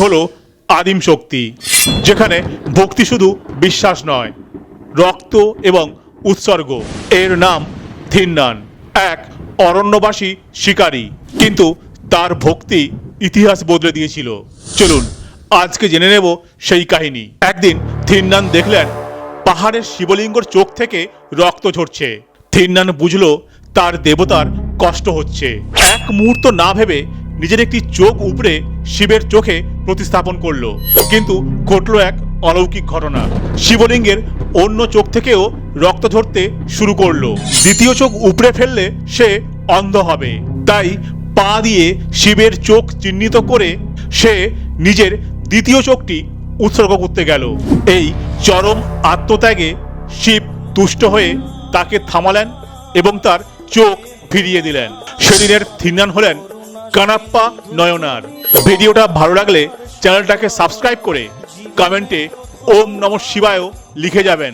হলো আদিম শক্তি, যেখানে ভক্তি শুধু বিশ্বাস নয়, রক্ত এবং উৎসর্গ। এর নাম থিন্নান, এক অরণ্যবাসী শিকারী, কিন্তু তার ভক্তি ইতিহাস বদলে দিয়েছিল। চলুন আজকে জেনে নেব সেই কাহিনী। একদিন থিন্নান দেখলেন পাহাড়ের শিবলিঙ্গর চোখ থেকে রক্ত ঝরছে। থিন্নান বুঝলো তার দেবতার কষ্ট হচ্ছে। এক মুহূর্ত না ভেবে নিজের একটি চোখ উপড়ে শিবের চোখে প্রতিস্থাপন করলো। কিন্তু ঘটলো এক অলৌকিক ঘটনা। শিবলিঙ্গের অন্য চোখ থেকেও রক্ত ঝরতে শুরু করলো। দ্বিতীয় চোখ উপড়ে ফেললে সে অন্ধ হবে। তাই পা দিয়ে শিবের চোখ চিহ্নিত করে সে নিজের দ্বিতীয় চোখটি উৎসর্গ করতে গেল। এই চরম আত্মত্যাগে শিব তুষ্ট হয়ে তাকে থামালেন এবং তার চোখ ফিরিয়ে দিলেন। সেদিনের থিন্নান হলেন কানাপ্পা নয়নার। ভিডিওটা ভালো লাগলে চ্যানেলটাকে সাবস্ক্রাইব করে কমেন্টে ওম নমঃ শিবায় লিখে যাবেন।